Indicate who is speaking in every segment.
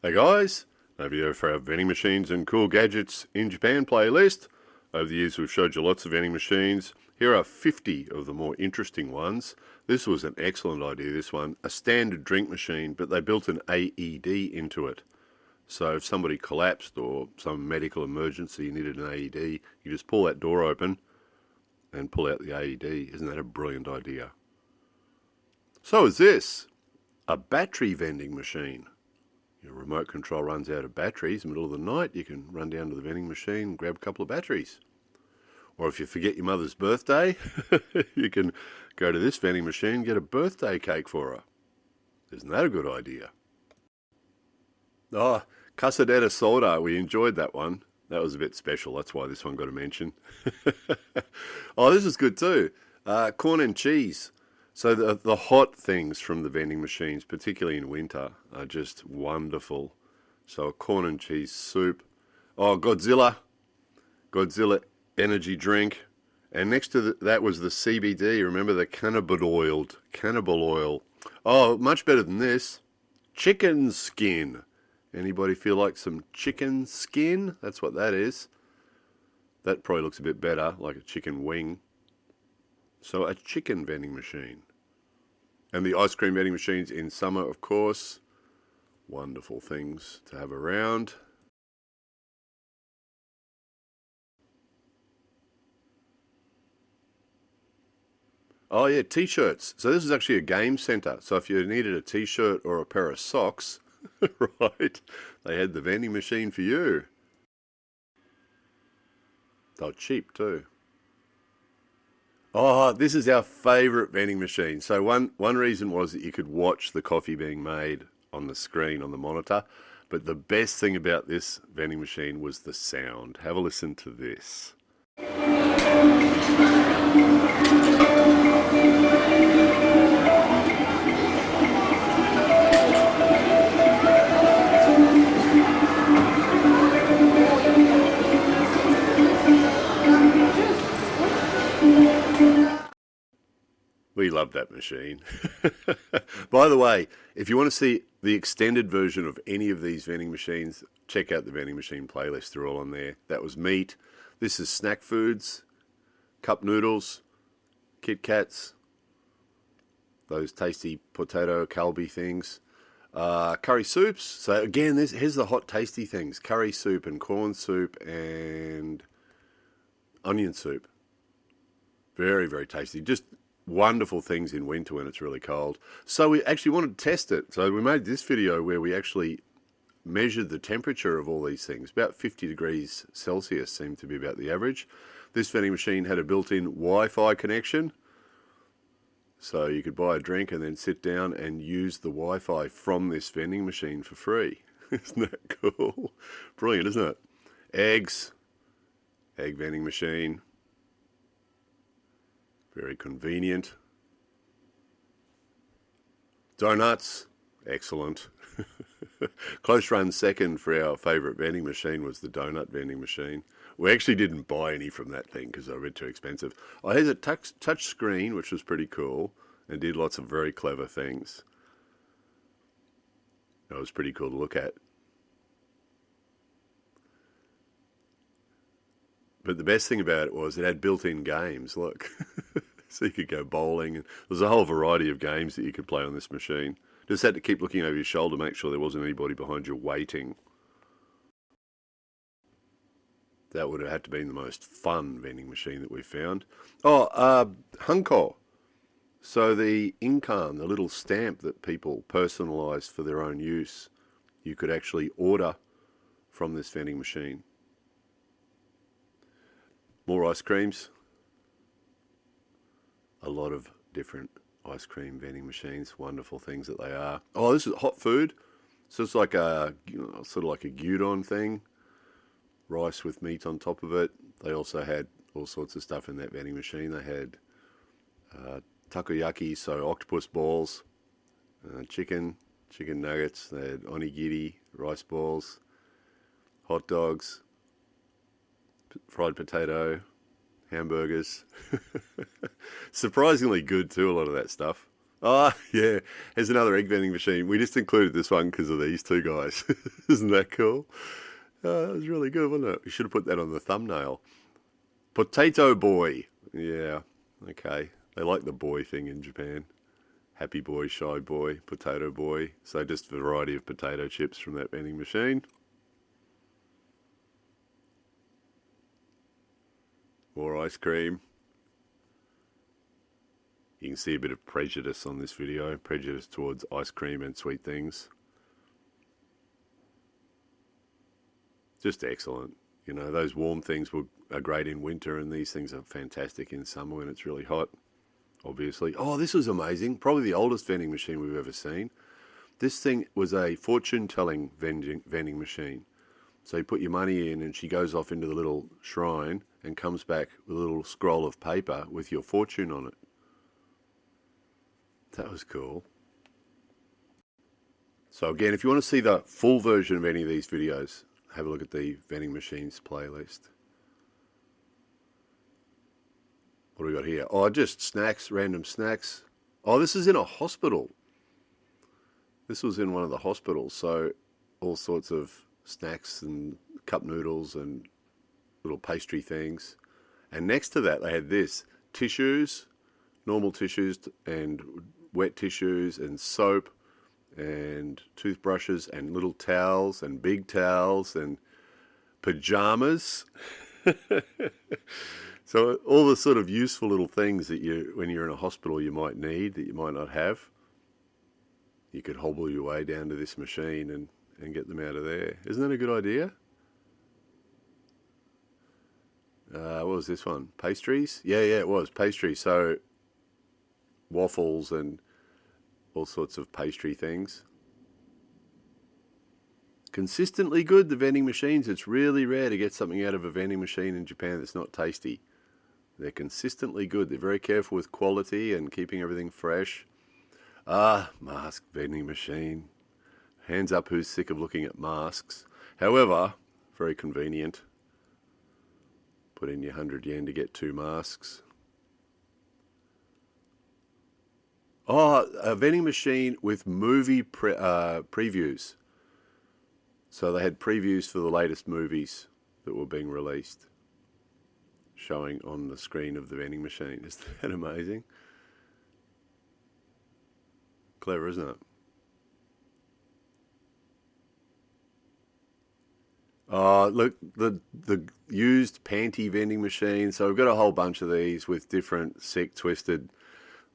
Speaker 1: Hey guys, over here for our vending machines and cool gadgets in Japan playlist. Over the years we've showed you lots of vending machines. Here are 50 of the more interesting ones. This was an excellent idea, this one. A standard drink machine, but they built an AED into it. So if somebody collapsed or some medical emergency needed an AED, you just pull that door open and pull out the AED. Isn't that a brilliant idea? So is this, a battery vending machine. Your remote control runs out of batteries, middle of the night, you can run down to the vending machine and grab a couple of batteries. Or if you forget your mother's birthday, you can go to this vending machine and get a birthday cake for her. Isn't that a good idea? Oh, Casadetta soda, we enjoyed that one. That was a bit special, that's why this one got a mention. Oh, this is good too. Corn and cheese. So the hot things from the vending machines, particularly in winter, are just wonderful. So a corn and cheese soup. Oh, Godzilla energy drink. And next to that was the CBD. Remember the cannabis oil. Oh, much better than this. Chicken skin. Anybody feel like some chicken skin? That's what that is. That probably looks a bit better, like a chicken wing. So a chicken vending machine. And the ice cream vending machines in summer, of course. Wonderful things to have around. Oh yeah, t-shirts. So this is actually a game centre. So if you needed a t-shirt or a pair of socks, right, they had the vending machine for you. They were cheap too. Oh, this is our favourite vending machine. So one reason was that you could watch the coffee being made on the screen on the monitor. But the best thing about this vending machine was the sound. Have a listen to this. We love that machine. By the way, if you want to see the extended version of any of these vending machines, check out the vending machine playlist. They're all on there. That was meat. This is snack foods, cup noodles, Kit Kats, those tasty potato kalbi things, curry soups. So again, here's the hot tasty things. Curry soup and corn soup and onion soup. Very, very tasty. Just wonderful things in winter when it's really cold. So we actually wanted to test it. So we made this video where we actually measured the temperature of all these things. About 50 degrees Celsius seemed to be about the average. This vending machine had a built-in Wi-Fi connection. So you could buy a drink and then sit down and use the Wi-Fi from this vending machine for free. Isn't that cool? Brilliant, isn't it? Eggs, egg vending machine. Very convenient. Donuts, excellent. Close run second for our favourite vending machine was the donut vending machine. We actually didn't buy any from that thing because they were a bit too expensive. Oh, here's a touch screen, which was pretty cool and did lots of very clever things. That was pretty cool to look at. But the best thing about it was it had built-in games, look. So you could go bowling. There's a whole variety of games that you could play on this machine. Just had to keep looking over your shoulder to make sure there wasn't anybody behind you waiting. That would have had to be the most fun vending machine that we found. Oh, Hunko. So the inkan, the little stamp that people personalise for their own use, you could actually order from this vending machine. More ice creams. A lot of different ice cream vending machines, wonderful things that they are. Oh, this is hot food. So it's like a, sort of like a gyudon thing. Rice with meat on top of it. They also had all sorts of stuff in that vending machine. They had takoyaki, so octopus balls, chicken nuggets. They had onigiri, rice balls, hot dogs, fried potato, hamburgers. Surprisingly good too, a lot of that stuff. Oh, yeah. Here's another egg vending machine. We just included this one because of these two guys. Isn't that cool? Oh, that was really good, wasn't it? We should have put that on the thumbnail. Potato boy. Yeah, okay. They like the boy thing in Japan. Happy boy, shy boy, potato boy. So just a variety of potato chips from that vending machine. More ice cream. You can see a bit of prejudice on this video, prejudice towards ice cream and sweet things. Just excellent. You know, those warm things are great in winter, and these things are fantastic in summer when it's really hot, obviously. Oh, this was amazing. Probably the oldest vending machine we've ever seen. This thing was a fortune-telling vending machine. So you put your money in, and she goes off into the little shrine and comes back with a little scroll of paper with your fortune on it. That was cool. So again, if you want to see the full version of any of these videos, have a look at the vending machines playlist. What do we got here? Oh, just snacks, random snacks. Oh, this is in a hospital. This was in one of the hospitals, so all sorts of snacks and cup noodles and little pastry things. And next to that, they had this, tissues, normal tissues and wet tissues and soap and toothbrushes and little towels and big towels and pajamas. So all the sort of useful little things that when you're in a hospital, you might need that you might not have. You could hobble your way down to this machine and get them out of there. Isn't that a good idea? What was this one? Pastries? Yeah, it was pastries. So waffles and all sorts of pastry things. Consistently good, the vending machines. It's really rare to get something out of a vending machine in Japan that's not tasty. They're consistently good. They're very careful with quality and keeping everything fresh. Ah, mask vending machine. Hands up who's sick of looking at masks. However, very convenient. Put in your 100 yen to get 2 masks. Oh, a vending machine with movie previews. So they had previews for the latest movies that were being released, showing on the screen of the vending machine. Isn't that amazing? Clever, isn't it? Oh, look, the used panty vending machine. So we've got a whole bunch of these with different sick, twisted.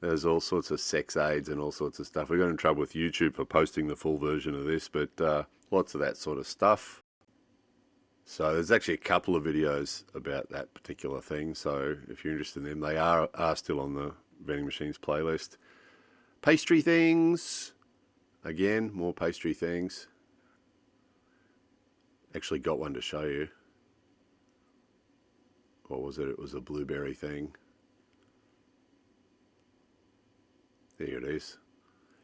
Speaker 1: There's all sorts of sex aids and all sorts of stuff. We got in trouble with YouTube for posting the full version of this, but lots of that sort of stuff. So there's actually a couple of videos about that particular thing. So if you're interested in them, they are still on the vending machines playlist. Pastry things. Again, more pastry things. Actually got one to show you. What was it? It was a blueberry thing. There it is.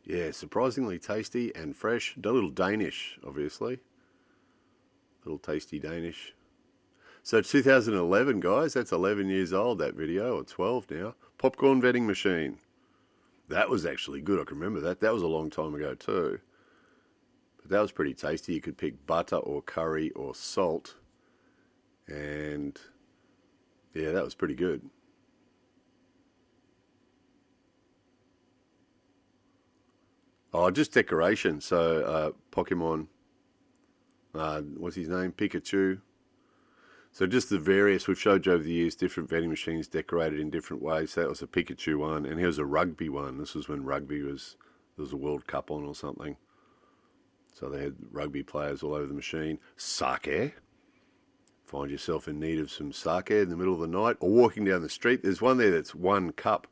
Speaker 1: Yeah, surprisingly tasty and fresh. A little Danish, obviously. A little tasty Danish. So 2011, guys. That's 11 years old, that video, or 12 now. Popcorn vending machine. That was actually good. I can remember that. That was a long time ago too. But that was pretty tasty. You could pick butter or curry or salt. And yeah, that was pretty good. Oh, just decoration. So Pokemon, what's his name? Pikachu. So just the various, we've showed you over the years, different vending machines decorated in different ways. So that was a Pikachu one, and here's a rugby one. This was when rugby there was a World Cup on or something. So they had rugby players all over the machine. Sake. Find yourself in need of some sake in the middle of the night, or walking down the street. There's one there that's 1 cup.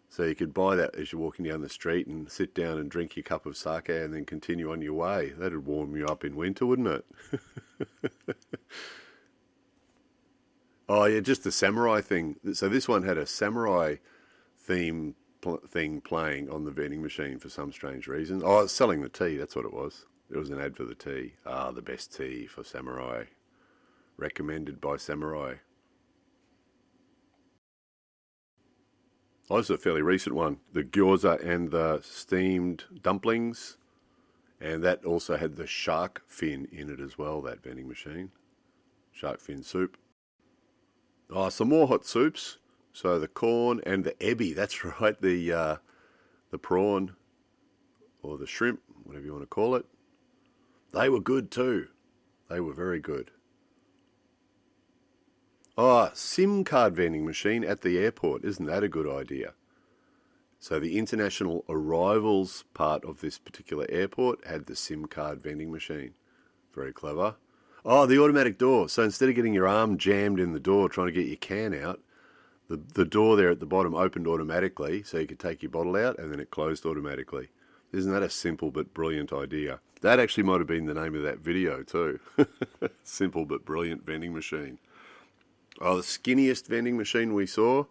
Speaker 1: So you could buy that as you're walking down the street and sit down and drink your cup of sake and then continue on your way. That'd warm you up in winter, wouldn't it? Oh, yeah, just the samurai thing. So this one had a samurai thing playing on the vending machine for some strange reason. Oh, it's selling the tea, that's what it was. It was an ad for the tea. Ah, the best tea for samurai. Recommended by samurai. Oh, this is a fairly recent one. The gyoza and the steamed dumplings. And that also had the shark fin in it as well, that vending machine. Shark fin soup. Oh, some more hot soups. So the corn and the ebi, that's right, the prawn or the shrimp, whatever you want to call it. They were good too. They were very good. Oh, SIM card vending machine at the airport. Isn't that a good idea? So the international arrivals part of this particular airport had the SIM card vending machine. Very clever. Oh, the automatic door. So instead of getting your arm jammed in the door trying to get your can out, the door there at the bottom opened automatically so you could take your bottle out and then it closed automatically. Isn't that a simple but brilliant idea? That actually might have been the name of that video too. Simple but brilliant vending machine. Oh, the skinniest vending machine we saw.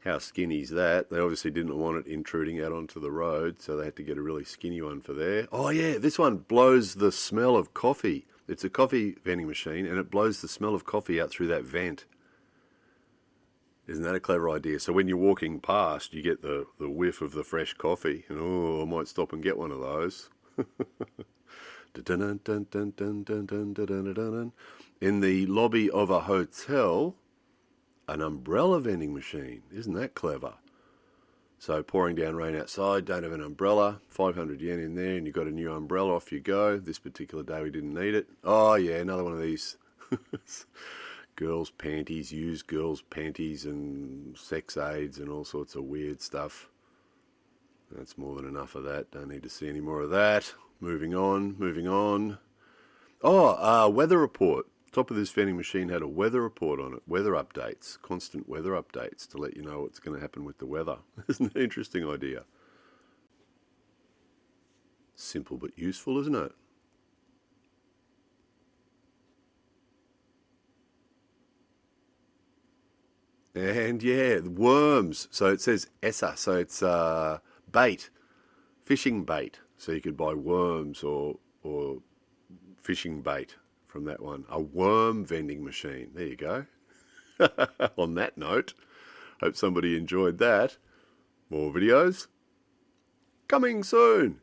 Speaker 1: How skinny is that? They obviously didn't want it intruding out onto the road, so they had to get a really skinny one for there. Oh yeah, this one blows the smell of coffee. It's a coffee vending machine, and it blows the smell of coffee out through that vent. Isn't that a clever idea? So when you're walking past, you get the whiff of the fresh coffee. And oh, I might stop and get one of those. In the lobby of a hotel, an umbrella vending machine. Isn't that clever? So pouring down rain outside, don't have an umbrella, 500 yen in there, and you've got a new umbrella, off you go. This particular day we didn't need it. Oh yeah, another one of these girls' panties, used girls' panties and sex aids and all sorts of weird stuff. That's more than enough of that. Don't need to see any more of that. Moving on, moving on. Oh, weather report. Top of this vending machine had a weather report on it. Weather updates, constant weather updates to let you know what's going to happen with the weather. Isn't that an interesting idea? Simple but useful, isn't it? And yeah, worms. So it says ESSA, so it's bait, fishing bait. So you could buy worms or fishing bait from that one. A worm vending machine. There you go. On that note, hope somebody enjoyed that. More videos coming soon.